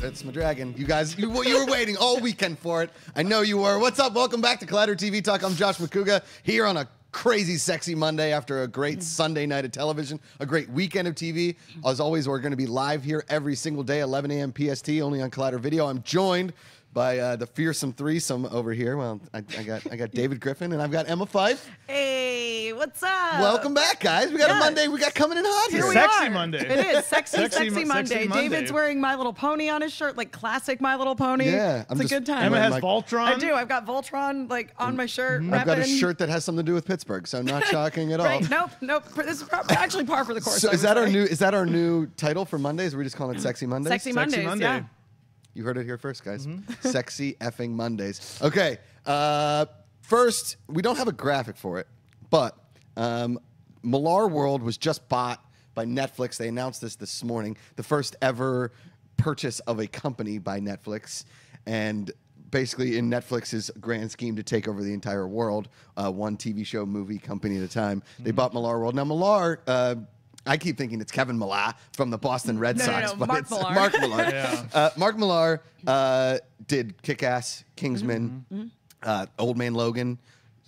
It's my dragon. You guys, you were waiting all weekend for it. I know you were. What's up? Welcome back to Collider TV Talk. I'm Josh Macuga here on a crazy, sexy Monday after a great Sunday night of television, a great weekend of TV. As always, we're going to be live here every single day, 11 a.m. PST, only on Collider Video. I'm joined by the fearsome threesome over here. Well, I got David Griffin and I've got Emma Fife. Hey, what's up? Welcome back, guys. We got a Monday. We got coming in hot here. Sexy Monday. It is sexy Monday. David's wearing My Little Pony on his shirt, like classic My Little Pony. Yeah, it's a good time. Emma has Voltron. I do. I've got Voltron like on my shirt. I've got a shirt that has something to do with Pittsburgh, so not shocking at all. Right. Nope. This is actually par for the course. So is that our new title for Mondays? Or are we just calling it Sexy Mondays? Sexy Mondays. Yeah. You heard it here first, guys. Sexy effing Mondays. Okay. First, we don't have a graphic for it, but Millarworld was just bought by Netflix. They announced this morning. The first ever purchase of a company by Netflix. And basically in Netflix's grand scheme to take over the entire world, one TV show, movie, company at a time. They bought Millarworld. Now, Millar... I keep thinking it's Kevin Millar from the Boston Red Sox, but Mark it's Millar. Mark Millar. Mark Millar did Kick-Ass, Kingsman, Old Man Logan.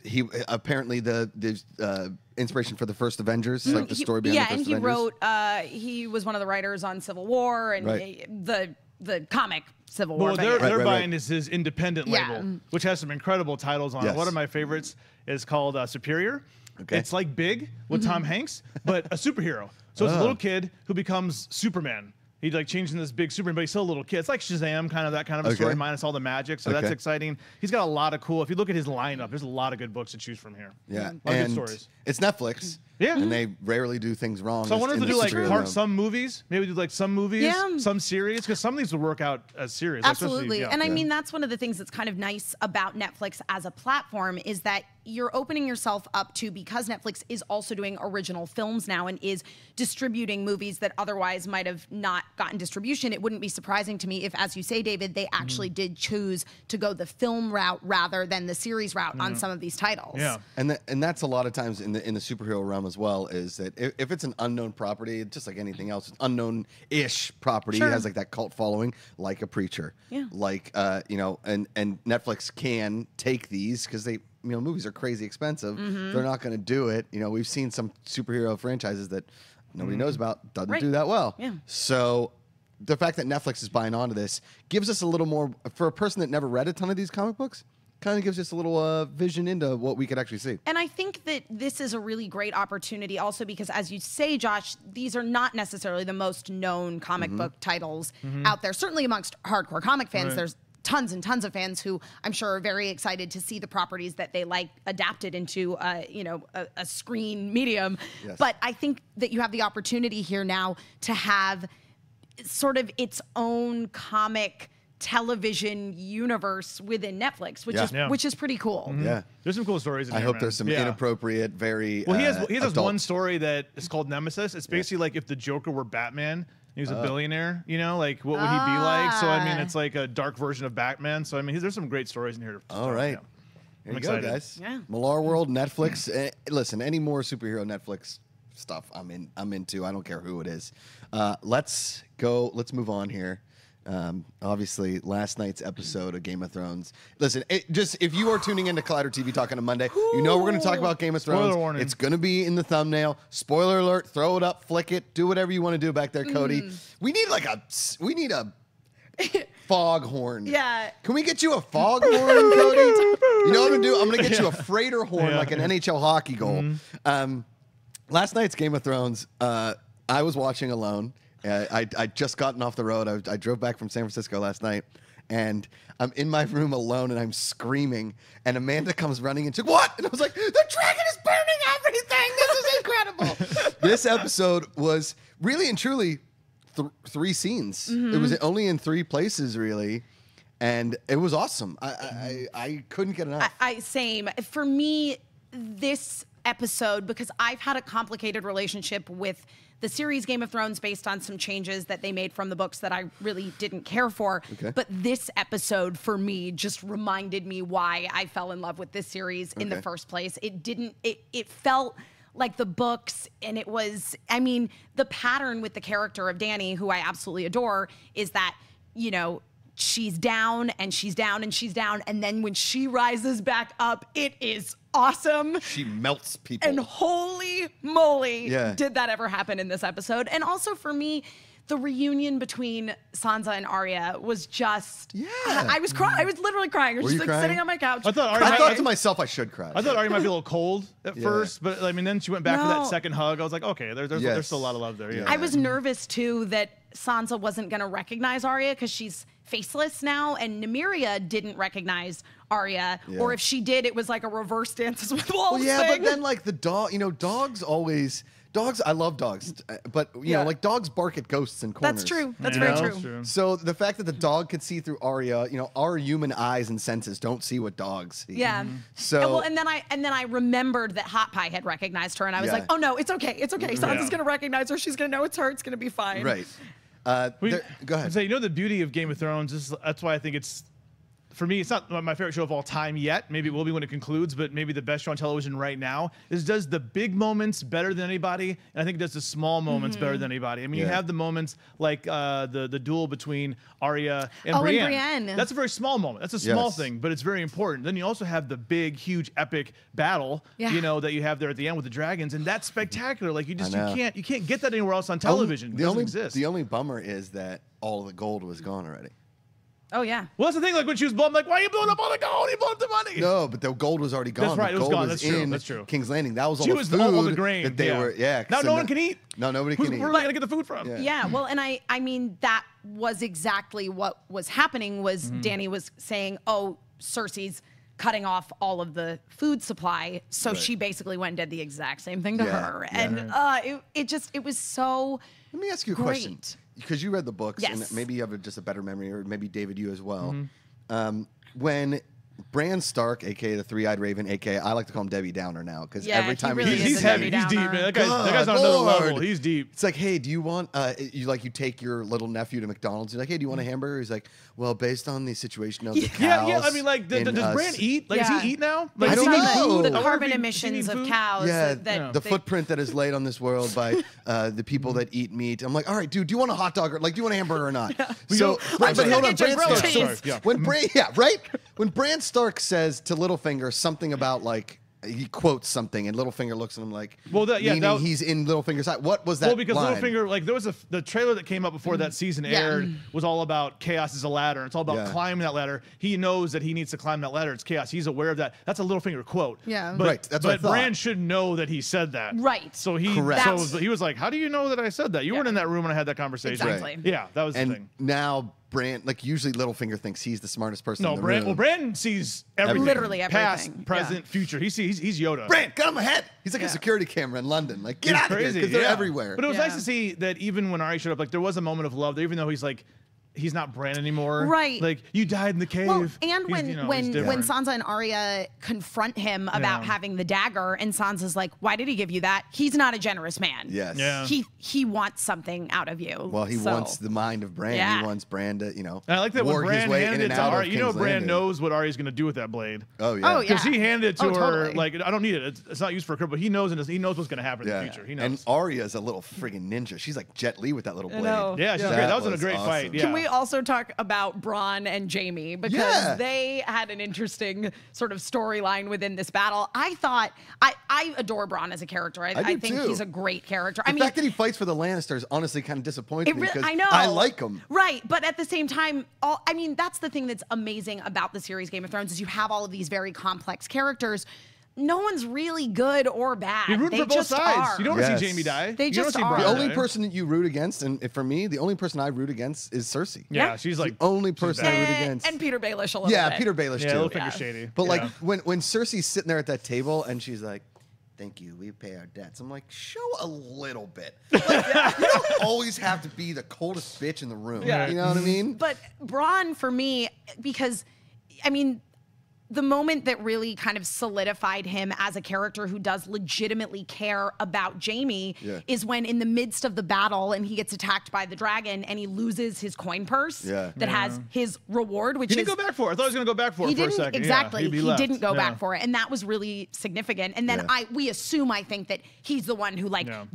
He apparently the inspiration for the first Avengers, like the story behind the first Avengers. Yeah, and he was one of the writers on Civil War and the comic Civil War. Well, they're buying his independent label, which has some incredible titles on it. Yes. One of my favorites is called Superior. Okay. It's like Big with Tom Hanks, but a superhero. So it's a little kid who becomes Superman. He like changed into this big Superman, but he's still a little kid. It's like Shazam, kind of that kind of a story, minus all the magic. So that's exciting. He's got a lot of cool. If you look at his lineup, there's a lot of good books to choose from here. Yeah, a lot of good stories. It's Netflix. Yeah, and they rarely do things wrong. So I wonder if they do like some movies, maybe do like some movies, some series, because some of these will work out as series. Absolutely, and I mean that's one of the things that's kind of nice about Netflix as a platform is that you're opening yourself up to, because Netflix is also doing original films now and is distributing movies that otherwise might have not gotten distribution. It wouldn't be surprising to me if, as you say, David, they actually did choose to go the film route rather than the series route on some of these titles. Yeah, and that's a lot of times in the superhero realm as well, is that if it's an unknown property, just like anything else, it's unknown-ish property, it has like that cult following, like a Preacher, like and Netflix can take these because they, movies are crazy expensive. They're not going to do it. We've seen some superhero franchises that nobody knows about, doesn't do that well. Yeah. So the fact that Netflix is buying onto this gives us a little more, for a person that never read a ton of these comic books, kind of gives us a little vision into what we could actually see. And I think that this is a really great opportunity also because, as you say, Josh, these are not necessarily the most known comic book titles out there. Certainly amongst hardcore comic fans, there's tons and tons of fans who I'm sure are very excited to see the properties that they like adapted into, a screen medium. Yes. But I think that you have the opportunity here now to have sort of its own comic television universe within Netflix, which is pretty cool. Yeah, there's some cool stories in I here, hope there's some inappropriate, very well. He has one story that is called Nemesis. It's basically like if the Joker were Batman. He was a billionaire, like what would he be like? So I mean, it's like a dark version of Batman. So I mean, there's some great stories in here. All right, yeah. Here you go, guys. Yeah, Millarworld, Netflix. Listen, any more superhero Netflix stuff, I'm into. I don't care who it is. Let's go. Let's move on here. Obviously, last night's episode of Game of Thrones. Listen, if you are tuning into Collider TV Talk on a Monday, we're going to talk about Game of Thrones. Spoiler warning. It's going to be in the thumbnail. Spoiler alert. Throw it up, flick it, do whatever you want to do back there, Cody. We need a foghorn. Yeah. Can we get you a foghorn, Cody? You know what I'm going to do? I'm going to get you a freighter horn, like an NHL hockey goal. Last night's Game of Thrones, I was watching alone. I just gotten off the road. I drove back from San Francisco last night, and I'm in my room alone, and I'm screaming. And Amanda comes running and she's like, "What?" And I was like, "The dragon is burning everything. This is incredible." This episode was really and truly 3 scenes. It was only in 3 places, really, and it was awesome. I couldn't get enough. Same. For me, this episode, because I've had a complicated relationship with the series Game of Thrones based on some changes that they made from the books that I really didn't care for. Okay. But this episode for me just reminded me why I fell in love with this series in the first place. It felt like the books, and it was, the pattern with the character of Dany, who I absolutely adore, is that you know, she's down and she's down and she's down. And then when she rises back up, it is awesome. She melts people. And holy moly, Yeah. did that ever happen in this episode. And also for me, the reunion between Sansa and Arya was just, I was crying. I was literally crying. I was Were just you like crying? sitting on my couch. I thought Arya I might- thought to myself I should cry. I thought Arya might be a little cold at first, but I mean, then she went back for No. that second hug. I was like, okay, there's Yes. still a lot of love there. Yeah. I was nervous too that Sansa wasn't going to recognize Arya because she's faceless now, and Nymeria didn't recognize Arya, or if she did, it was like a reverse Dances with Wolves Well, yeah, thing. but then like the dog, you know, dogs always. Dogs, I love dogs, but you know, like dogs bark at ghosts in corners. That's true. That's You very know? true. That's true. So the fact that the dog could see through Arya, you know, our human eyes and senses don't see what dogs see. Yeah. So Well, and then I remembered that Hot Pie had recognized her, and I was Yeah. like, oh no, it's okay, it's okay. Sansa's Yeah. gonna recognize her. She's gonna know it's her. It's gonna be fine. right. Go ahead. So you know the beauty of Game of Thrones is that's why I think it's, for me, it's not my favorite show of all time yet. Maybe it will be when it concludes, but maybe the best show on television right now is does the big moments better than anybody, and I think it does the small moments better than anybody. I mean, you Yeah. have the moments like the duel between Arya and Oh, and Brienne. Brienne. That's a very small moment. That's a small Yes. thing, but it's very important. Then you also have the big, huge, epic battle, Yeah. you know, that you have there at the end with the dragons, and that's spectacular. Like you know. can't get that anywhere else on television. It doesn't exist. The only bummer is that all the gold was gone already. Oh yeah. Well, that's the thing. Like when she was blowing, I'm like, why are you blowing up all the gold? You blowing up the money. No, but the gold was already gone. That's right, The it was gold gone. That's true, in that's true. King's Landing. That was all She the was food all the grain that they were. Yeah. Now so no one can eat. No, nobody can eat. Where are they gonna get the food from? Yeah. Yeah, well, and I mean that was exactly what was happening. Was Dany was saying, "Oh, Cersei's cutting off all of the food supply," so Right. she basically went and did the exact same thing to Yeah, her, yeah. and it was so. Let me ask you a question. Great. Because you read the books, and Yes. maybe you have just a better memory, or maybe David, you as well. Mm-hmm. When Bran Stark, aka the Three-Eyed Raven, aka I like to call him Debbie Downer now, because Yeah, every he time really is He's a heavy. Debbie He's deep, Downer. man. That guy's on another Lord. level. He's deep. It's like, hey, do you want you take your little nephew to McDonald's? You're like, hey, do you want a hamburger? He's like, well, based on the situation of the cows. Yeah. I mean, like, does Bran eat? Like, Yeah. does he eat now? They Like, I don't study know. The I wonder carbon if he- emissions does he of eat food? cows. Yeah, that the they- footprint that is laid on this world by the people that eat meat. I'm like, all right, dude, do you want a hot dog or like, do you want a hamburger or not? So, I'm just gonna get you Bran grilled Stark. cheese. Yeah. When when Bran Stark says to Littlefinger something about like. He quotes something, and Littlefinger looks at him like, meaning he's in Littlefinger's eye. What was that? Well, because line? Littlefinger, like, there was the trailer that came up before that season aired was all about chaos is a ladder. It's all about Yeah. climbing that ladder. He knows that he needs to climb that ladder. It's chaos. He's aware of that. That's a Littlefinger quote. Yeah. But, Right, that's what I but thought. Bran should know that he said that. Right. So he Correct. so he was like, how do you know that I said that? You weren't in that room when I had that conversation. Exactly. Yeah, that was the And thing. now Bran, like usually Littlefinger thinks he's the smartest person No, in the Bran. room. Well, Bran sees everything. Literally everything. Past, present, future. He's Yoda. Bran, get him ahead. He's like Yeah. a security camera in London. Like, get It's out of here, crazy because they're yeah. everywhere. But it was Yeah. nice to see that even when Arya showed up, like there was a moment of love there, even though he's like, he's not Bran anymore. Right. Like you died in the cave. Well, and He's, when you know, he's when different. Sansa and Arya confront him about Yeah. having the dagger, and Sansa's like, "Why did he give you that? He's not a generous man. Yes. Yeah. He wants something out of you. Well, he So- wants the mind of Bran. Yeah. He wants Bran to, And I like that when warg his Bran way in handed and it to out of Arya. You know, King's Bran Landing. knows what Arya's going to do with that blade. Oh, yeah. Oh, yeah. Because he handed it to Oh, her, totally. like, I don't need it. It's not used for a crib, but he knows he knows what's going to happen in Yeah. the future. He knows. And Arya's a little friggin' ninja. She's like Jet Li with that little blade. know. yeah, she's Yeah. great. That was a was great awesome. fight. Yeah. Can we also talk about Bronn and Jaime, because Yeah. they had an interesting sort of storyline within this battle. I thought I adore Bronn as a character. I do think too. he's a great character. The I mean, fact that he fights for the Lannisters honestly kind of disappoints me because I know. I like him. Right, but at the same time, I mean, that's the thing that's amazing about the series Game of Thrones is you have all of these very complex characters. No one's really good or bad. You're rooting They for both just sides. are. You don't want to Yes. see Jaime die. They You don't just see are. Bran The only die. person that you root against, and for me, the only person I root against is Cersei. Yeah, Yeah. she's like the only person I root and, against. and Peter Baelish a little Yeah, bit. Peter Baelish yeah, too. Littlefinger's shady. But like Yeah. when Cersei's sitting there at that table and she's like, "Thank you, we pay our debts." I'm like, show a little bit. Like, you don't always have to be the coldest bitch in the room. Yeah. You know what I mean? But Bronn, for me, because, I mean, the moment that really kind of solidified him as a character who does legitimately care about Jamie is when in the midst of the battle and he gets attacked by the dragon and he loses his coin purse that has his reward, which he didn't go back for it. I thought he was going to go back for it for a second. Exactly. He didn't go back for it. And that was really significant. And then we assume, I think, that he's the one who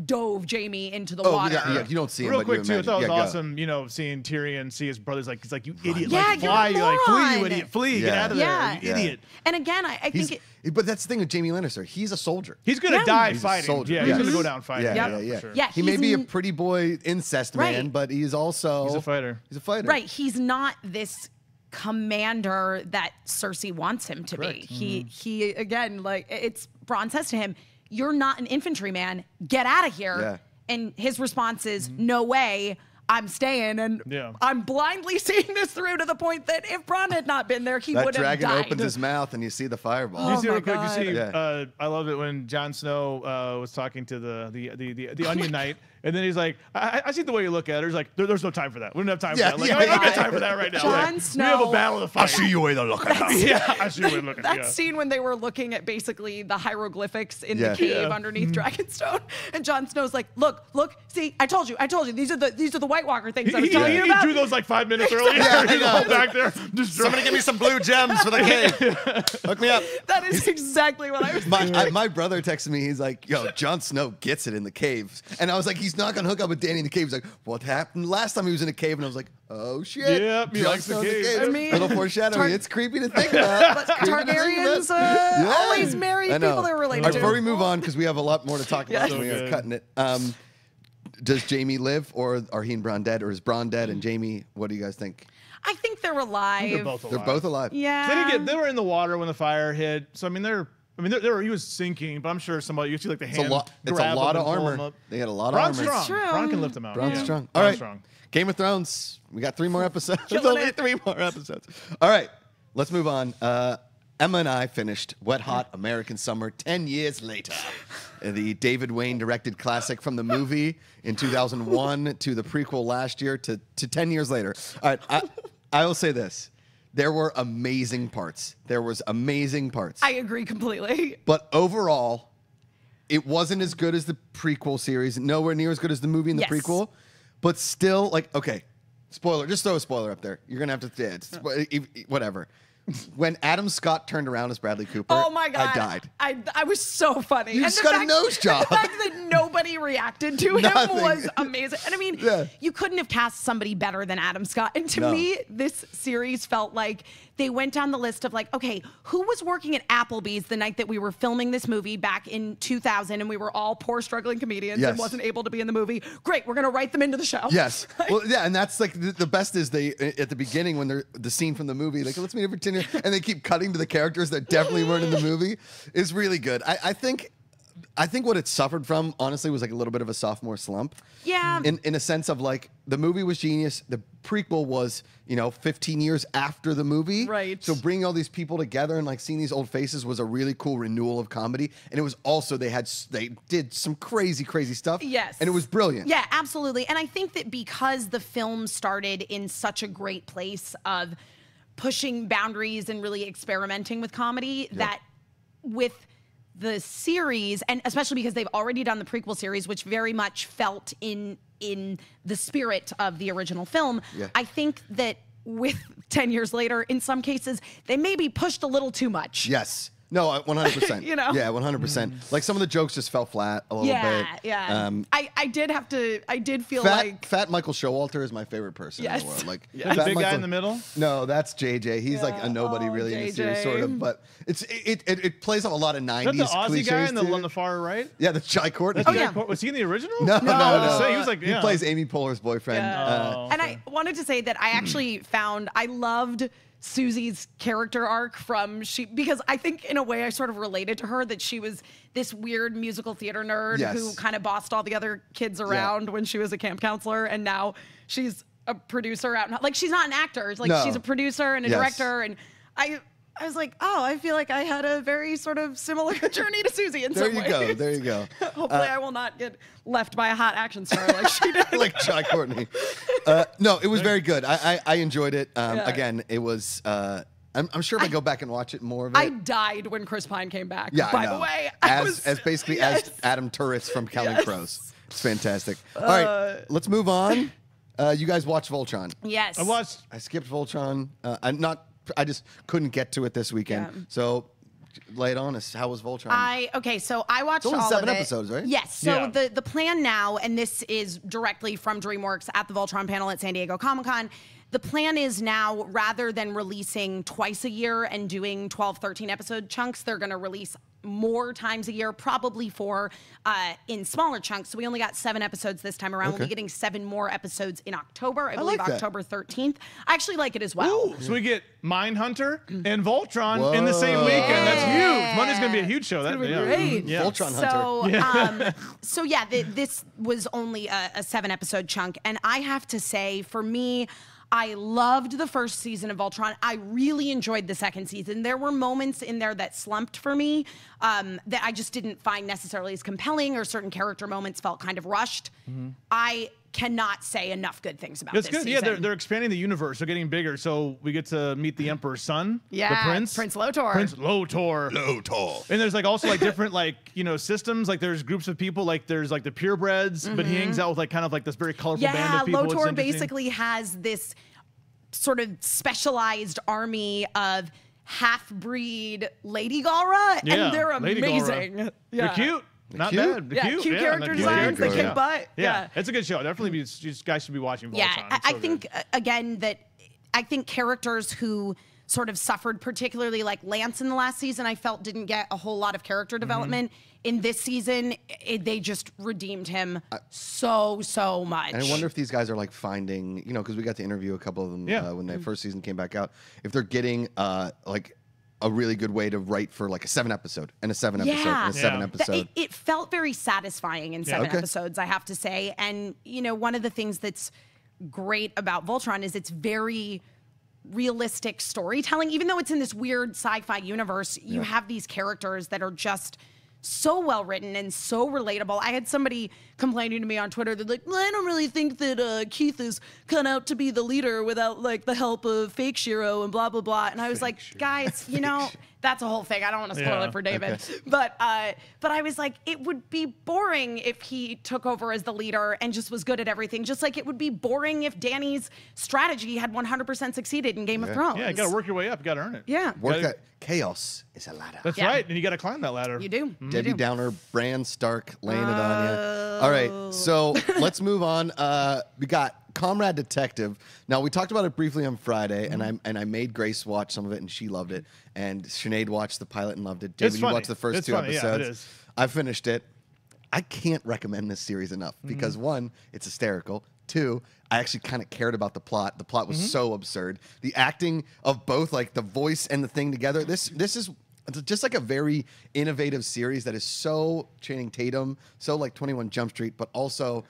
dove Jamie into the water. Yeah, you don't see him, real but quick, you too, I imagine. thought it was Go. awesome, you know, seeing Tyrion see his brother's like, he's like, you idiot. Yeah, like, fly. you're a You're like, flee, you moron. idiot. Flee. Get out of there. You idiot. And again, I think But that's the thing with Jamie Lannister. He's a soldier. He's going to die He's a fighting. soldier. Yeah, he's going to go down fighting. Yeah. For sure. Yeah, He may be a he's pretty boy incest man, but he's also... He's a fighter. He's a fighter. Right. He's not this commander that Cersei wants him to be. He again, like, it's Bronn says to him, "You're not an infantryman. Get out of here." Yeah. And his response is, "No way. I'm staying." And I'm blindly seeing this through to the point that if Bronn had not been there, he would have died. That dragon opens his mouth and you see the fireball. You see my real quick, God. you see, I love it when Jon Snow was talking to the Onion Knight, and then he's like, I see the way you look at her. He's like, there's no time for that. We don't have time for that. Like, I don't got time for that right now. Jon Like, Snow. we have a battle to fight. I see you way to look at her. Yeah, I see you way to look at That scene when they were looking at basically the hieroglyphics in the cave underneath Dragonstone, and Jon Snow's like, "Look, see, I told you. These are the White Walker things I was telling you about." He drew those like 5 minutes earlier. He's all back there. Somebody give me some blue gems for the cave. Hook me up. That is exactly what I was thinking. My brother texted me. He's like, "Yo, Jon Snow gets it in the caves," and I was like, "He's not gonna hook up with Danny in the cave." He's like, "What happened last time he was in a cave?" And I was like, "Oh shit." Yep, he Jon likes the Snow's in cave. I mean, little foreshadowing. It's creepy to think about. But Targaryens always marry people they're related to. Before we move on, because we have a lot more to talk about, so we are good. cutting it. Does Jamie live, or are he and Bronn dead, or is Bronn dead and Jamie? What do you guys think? I think they're alive. They're both alive. They're both alive. Yeah. They were in the water when the fire hit. So I mean, he was sinking, but I'm sure somebody, you see like the hand. It's a lot of armor. They got a lot of Bronn's armor. strong. True. Bronn can lift them out. Bronn's Yeah. strong. Bronn's All right. strong. Game of Thrones. We got 3 more episodes. There's Killing only it. 3 more episodes. All right. Let's move on. Emma and I finished Wet Hot American Summer 10 years later. The David Wayne directed classic from the movie in 2001 to the prequel last year to 10 years later. All right. I will say this. There were amazing parts. I agree completely. But overall, it wasn't as good as the prequel series. Nowhere near as good as the movie and the prequel. But still, like, okay, spoiler. Just throw a spoiler up there. You're going to have to, whatever. When Adam Scott turned around as Bradley Cooper, Oh my God. I died. I was so funny. You just got a nose job. The fact that nobody reacted to him Nothing. was amazing. And I mean, you couldn't have cast somebody better than Adam Scott. And to me, this series felt like they went down the list of like, okay, who was working at Applebee's the night that we were filming this movie back in 2000 and we were all poor struggling comedians and wasn't able to be in the movie? Great, we're going to write them into the show. Yes. Well, yeah, and that's like the best is they at the beginning when they're the scene from the movie, like let's meet over dinner, and they keep cutting to the characters that definitely weren't in the movie is really good. I think what it suffered from, honestly, was like a little bit of a sophomore slump. Yeah. In a sense of like the movie was genius. The prequel was, 15 years after the movie. Right. So bringing all these people together and like seeing these old faces was a really cool renewal of comedy. And it was also, they did some crazy, crazy stuff. Yes. And it was brilliant. Yeah, absolutely. And I think that because the film started in such a great place of pushing boundaries and really experimenting with comedy, that with the series, and especially because they've already done the prequel series, which very much felt in the spirit of the original film, I think that with 10 years later, in some cases, they maybe pushed a little too much. Yes. No, 100%. You know? Yeah, 100%. Like some of the jokes just fell flat a little bit. Yeah. I did feel like Fat Michael Showalter is my favorite person in the world. Like the Fat big guy Michael- in the middle? No, that's JJ. He's like a nobody really in the series, JJ. sort of. But it plays up a lot of 90s Is that the Aussie cliches. guy too. on the far right? Yeah, the Jai Courtney. That's yeah. Jack was he in the original? No. He was like, He plays Amy Poehler's boyfriend. Oh, and I wanted to say that I actually I loved Susie's character arc because I think in a way I sort of related to her, that she was this weird musical theater nerd who kind of bossed all the other kids around when she was a camp counselor, and now she's a producer out. Like she's not an actor, like she's a producer and a director, and I was like, oh, I feel like I had a very sort of similar journey to Susie in some ways. There you go. Hopefully I will not get left by a hot action star like she did. Like Jai Courtney. No, it was very good. I enjoyed it. Again, it was I'm sure if I go back and watch it more of it. I died when Chris Pine came back. Yeah, by I know. the way, as Adam Turris from Counting Crows. It's fantastic. All right, let's move on. You guys watched Voltron? Yes. I skipped Voltron. I just couldn't get to it this weekend. Yeah. So, lay it on us. How was Voltron? So I watched it's only all 7 of it. episodes, right? Yes. So Yeah. the plan now, and this is directly from DreamWorks at the Voltron panel at San Diego Comic-Con. The plan is now, rather than releasing twice a year and doing 12, 13 episode chunks, they're going to release more times a year, probably 4 in smaller chunks. So we only got 7 episodes this time around. Okay. We'll be getting 7 more episodes in October. I believe like that. October 13th. I actually like it as well. Ooh, so we get Mindhunter and Voltron in the same weekend. That's huge. Monday's going to be a huge show. That's gonna be great. Yeah. Voltron Hunter. So this was only a 7-episode chunk, and I have to say, for me, I loved the first season of Voltron. I really enjoyed the second season. There were moments in there that slumped for me that I just didn't find necessarily as compelling, or certain character moments felt kind of rushed. I cannot say enough good things about It's this good. season. Yeah, they're expanding the universe. They're getting bigger. So we get to meet the Emperor's son, Yeah, the Prince. Prince Lotor. Prince Lotor. And there's like also like different systems. Like there's groups of people. Like there's like the purebreds, but he hangs out with like kind of like this very colorful band of people. It's Lotor interesting. basically has this sort of specialized army of half-breed Lady Galra, Yeah, and they're Lady amazing. Galra. Yeah. They're cute. Not cute? bad. They're Yeah, cute character they're designs. They Galra. kick Yeah. butt. Yeah, it's a good show. Definitely, you guys should be watching Voltron. Yeah, It's I so think good. again that I think characters who sort of suffered, particularly like Lance in the last season, I felt didn't get a whole lot of character development. In this season, they just redeemed him so much. And I wonder if these guys are like finding, because we got to interview a couple of them when the first season came back out, if they're getting like a really good way to write for like a 7-episode and a 7-episode and a 7-episode. It felt very satisfying in 7 Okay. episodes, I have to say. And, one of the things that's great about Voltron is it's very realistic storytelling. Even though it's in this weird sci-fi universe, you have these characters that are just so well written and so relatable. I had somebody complaining to me on Twitter. They're like, well, I don't really think that Keith is cut out to be the leader without like the help of Fake Shiro and blah blah blah. And I was like, guys, that's a whole thing. I don't want to spoil it for David, but I was like, it would be boring if he took over as the leader and just was good at everything. Just like it would be boring if Danny's strategy had 100% succeeded in Game of Thrones. Yeah, you got to work your way up. You got to earn it. Yeah. Work that chaos is a ladder. That's right, and you got to climb that ladder. You do. Debbie Downer, Bran Stark laying it on you. All right, so let's move on. We got Comrade Detective. Now we talked about it briefly on Friday, and I made Grace watch some of it, and she loved it. And Sinead watched the pilot and loved it. David, you watched the first 2 episodes. Yeah, it is. I finished it. I can't recommend this series enough because 1, it's hysterical. 2, I actually kind of cared about the plot. The plot was so absurd. The acting of both, like the voice and the thing together. This is just like a very innovative series that is so Channing Tatum, so like 21 Jump Street, but also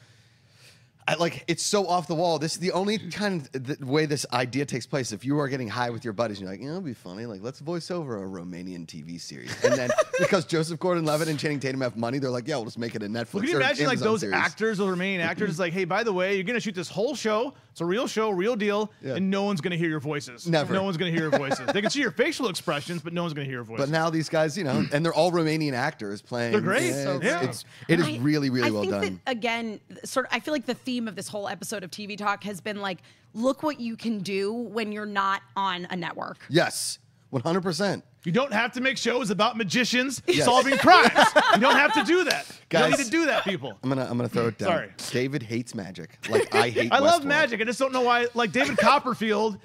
it's so off the wall. This is the only kind of the way this idea takes place. If you are getting high with your buddies, and you're like, it'll be funny. Like, let's voice over a Romanian TV series. And then because Joseph Gordon-Levitt and Channing Tatum have money, they're like, yeah, we'll just make it a Netflix. Well, can you or imagine like Amazon those series. actors, those Romanian actors, it's like, hey, by the way, you're gonna shoot this whole show. It's a real show, real deal, and no one's gonna hear your voices. Never. No one's gonna hear your voices. They can see your facial expressions, but no one's gonna hear your voices. But now these guys, and they're all Romanian actors playing. They're great. It is really, really well I done. think that, again, I feel like the theme of this whole episode of TV Talk has been like, look what you can do when you're not on a network. Yes, 100%. You don't have to make shows about magicians solving crimes. You don't have to do that. Guys, you don't need to do that, people. I'm gonna throw it down. Sorry. David hates magic. Like I hate. I love Westworld. magic. I just don't know why. Like David Copperfield,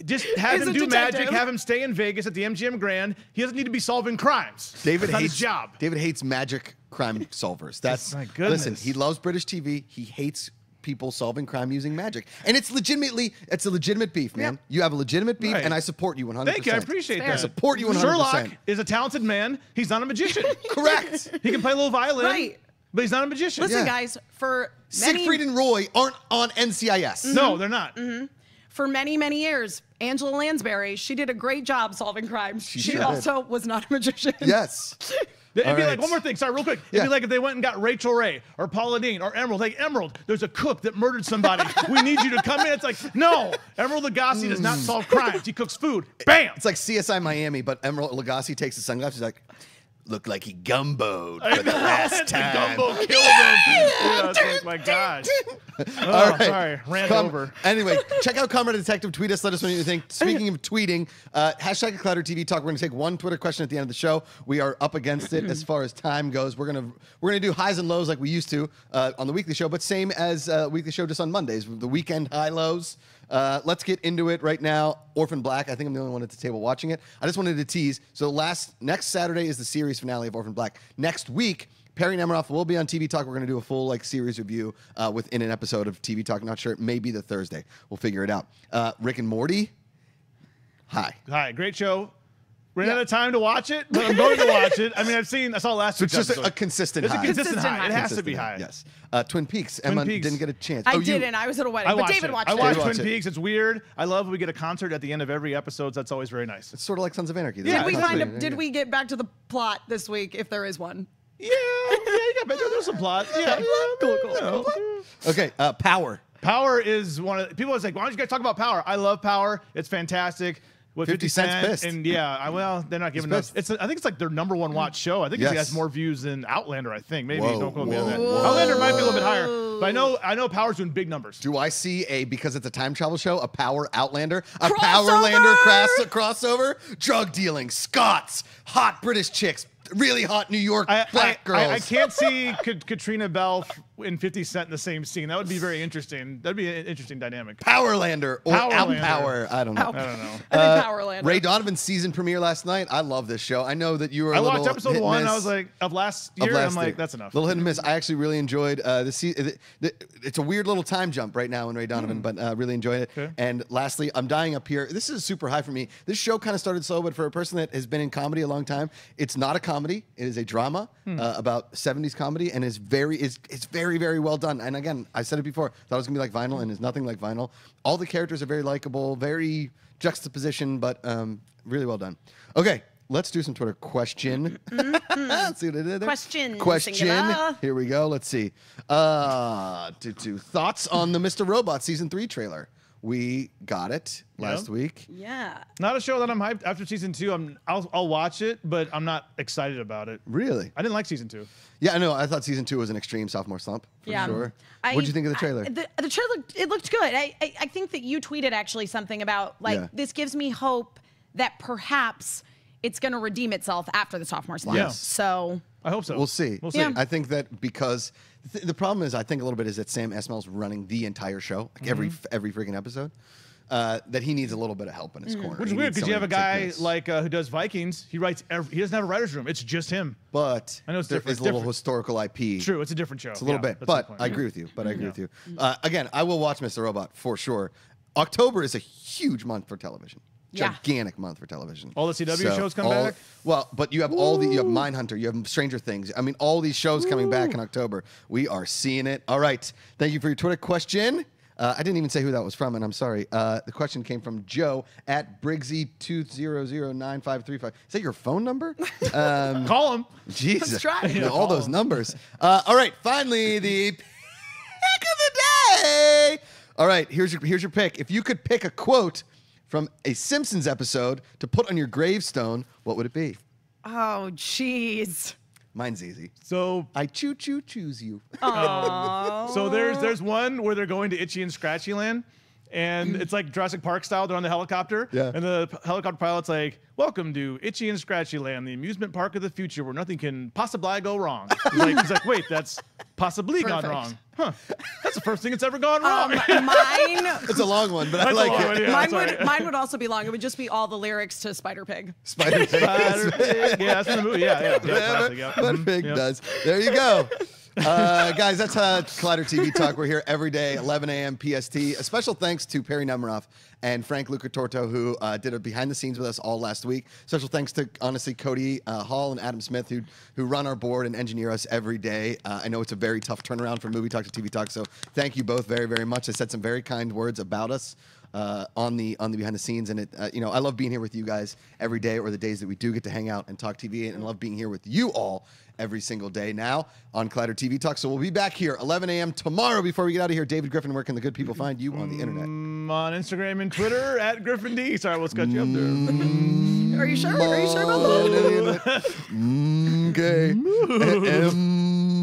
just have He's him a do detective. magic, have him stay in Vegas at the MGM Grand. He doesn't need to be solving crimes. David That's not hates his job. David hates magic crime solvers. That's My goodness. Listen, he loves British TV. He hates people solving crime using magic, and it's a legitimate beef, man. You have a legitimate beef, Right. and I support you 100%. Thank you. I appreciate Fair. that. I support you 100%. Sherlock is a talented man. He's not a magician. Correct. He can play a little violin, Right. but he's not a magician. Listen, Yeah. guys, for many, Siegfried and Roy aren't on NCIS. No, they're not. for many years, Angela Lansbury, she did a great job solving crimes. She sure did. also was not a magician. Yes. It'd be like, one more thing, sorry, real quick. It'd be like if they went and got Rachel Ray or Paula Deen or Emerald. Like, Emerald, there's a cook that murdered somebody. We need you to come in. It's like, no, Emerald Lagasse does not solve crimes. He cooks food. Bam! It's like CSI Miami, but Emerald Lagasse takes his sunglasses. He's like, looked like he gumboed for the last time. Gumbo killed him. Yeah, it's like, my gosh. All right. Sorry, ran over. Anyway, check out Comrade Detective. Tweet us. Let us know what you think. Speaking of tweeting, hashtag Clouder TV Talk. We're going to take one Twitter question at the end of the show. We are up against it as far as time goes. We're gonna do highs and lows like we used to on the weekly show, but same as weekly show just on Mondays. The weekend high lows. Let's get into it right now. Orphan Black. I think I'm the only one at the table watching it. I just wanted to tease. So next Saturday is the series finale of Orphan Black. Next week, Perry Nemiroff will be on TV Talk. We're going to do a full series review within an episode of TV Talk. Not sure. It may be the Thursday. We'll figure it out. Rick and Morty. Hi. Great show. Ran out of time to watch it, but I'm going to watch it. I mean, I saw last week's It's just episode. a consistent high. It's a consistent high. It has to be high. Yes. Twin Peaks. Emma didn't get a chance. I didn't. I was at a wedding, but David watched it. I watched Twin Peaks. It's weird. I love when we get a concert at the end of every episode. That's always very nice. It's sort of like Sons of Anarchy. Did we get back to the plot this week, if there is one? Yeah, you got there's some plot. Yeah. Cool. Okay, Power. Power is one of the, people always like, why don't you guys talk about Power? I love Power. It's fantastic. With 50 Cent's pissed. And well, they're not giving us. I think it's like their #1 watch show. I think it has more views than Outlander. I think maybe don't quote me on that. Outlander might be a little bit higher, but I know Power's doing big numbers. Do I see because it's a time travel show, a Power Outlander, a Powerlander crossover, drug dealing, Scots, hot British chicks, really hot New York black girls. I can't see Katrina Bell and 50 Cent in the same scene. That would be very interesting. That'd be an interesting dynamic. Powerlander or Outpower. I don't know. I think Powerlander. Ray Donovan's season premiere last night. I love this show. I know that you were. I watched episode 1. And I was like, of last year. I'm like, that's enough. Little hit and miss. I actually really enjoyed it's a weird little time jump right now in Ray Donovan, but really enjoyed it. Okay. And lastly, I'm dying up here. This is super high for me. This show kind of started slow, but for a person that has been in comedy a long time, it's not a comedy. It is a drama about 70s comedy, and it's very, very well done. And again, I said it before, thought it was gonna be like Vinyl, and it's nothing like Vinyl. All the characters are very likable, very juxtaposition, but really well done. Okay, let's do some Twitter question. Let's see what I did there. Question. Singular. Here we go. Let's see. Thoughts on the Mr. Robot season 3 trailer? We got it last week. Yeah. Not a show that I'm hyped after season 2. I'll watch it, but I'm not excited about it. Really? I didn't like season 2. Yeah, I know. I thought season 2 was an extreme sophomore slump for sure. What did you think of the trailer? The trailer, it looked good. I think that you tweeted actually something about this gives me hope that perhaps it's going to redeem itself after the sophomore slump. Yes. So I hope so. We'll see. We'll see. Yeah. I think that because the problem is, I think a little bit is that Sam Esmail's running the entire show, like every freaking episode. That he needs a little bit of help in his corner. Which is weird because you have a guy like who does Vikings. He writes. He doesn't have a writer's room. It's just him. But I know it's there different. is a little historical IP. True, it's a different show. It's a little bit, but I agree with you. Again, I will watch Mr. Robot for sure. October is a huge month for television. Gigantic month for television. All the CW shows come back? Well, but you have you have Mindhunter, you have Stranger Things. I mean, all these shows coming back in October. We are seeing it. All right. Thank you for your Twitter question. I didn't even say who that was from, and I'm sorry. The question came from Joe at Briggsy2009535. Is that your phone number? Call him. Jesus. Let's try. All those numbers. All right. Finally, the pick of the day. All right. Here's your pick. If you could pick a quote from a Simpsons episode to put on your gravestone, what would it be? Oh, jeez. Mine's easy. So I choose you. So there's one where they're going to Itchy and Scratchy Land, and it's like Jurassic Park style. They're on the helicopter, and the helicopter pilot's like, "Welcome to Itchy and Scratchy Land, the amusement park of the future where nothing can possibly go wrong." He's like, "Wait, that's possibly gone wrong." Huh. That's the first thing that's ever gone wrong. Mine. It's a long one, but I like it. Mine would also be long. It would just be all the lyrics to Spider Pig. Spider Pig. Yeah, that's in the movie. Yeah. Spider Pig does. There you go. Guys, that's Collider TV Talk. We're here every day, 11 a.m. PST. A special thanks to Perry Nemiroff and Frank Lucatorto, who did a behind the scenes with us all last week. Special thanks to, honestly, Cody Hall and Adam Smith, who run our board and engineer us every day. I know it's a very tough turnaround from Movie Talk to TV Talk, so thank you both very, very much. They said some very kind words about us. on the behind the scenes. And you know, I love being here with you guys every day, or the days that we do get to hang out and talk TV, and love being here with you all every single day now on Collider TV Talk. So we'll be back here 11 a.m. tomorrow. Before we get out of here, David Griffin, where can the good people find you on the internet? On Instagram and Twitter at Griffin D. Sorry, what's got you up there? Are you sure? Are you sure about that? Okay.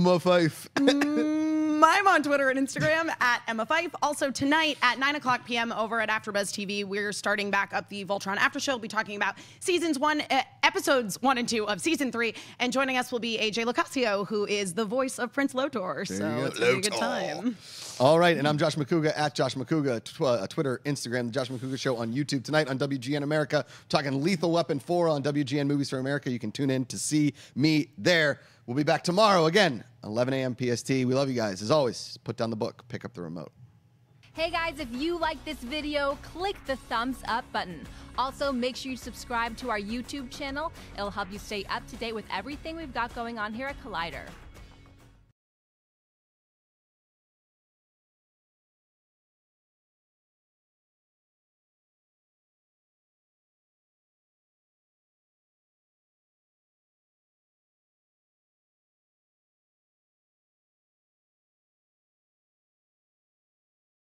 Emma Fife. I'm on Twitter and Instagram at Emma Fife. Also tonight at 9:00 p.m. over at AfterBuzz TV, we're starting back up the Voltron After Show. We'll be talking about episodes 1 and 2 of season 3, and joining us will be AJ Locascio, who is the voice of Prince Lotor. So it's gonna be a good time. All right, and I'm Josh Macuga at Josh Macuga, Twitter, Instagram, The Josh Macuga Show on YouTube. Tonight on WGN America, talking Lethal Weapon 4 on WGN Movies for America. You can tune in to see me there. We'll be back tomorrow again, 11 a.m. PST. We love you guys. As always, put down the book, pick up the remote. Hey guys, if you like this video, click the thumbs up button. Also, make sure you subscribe to our YouTube channel. It'll help you stay up to date with everything we've got going on here at Collider.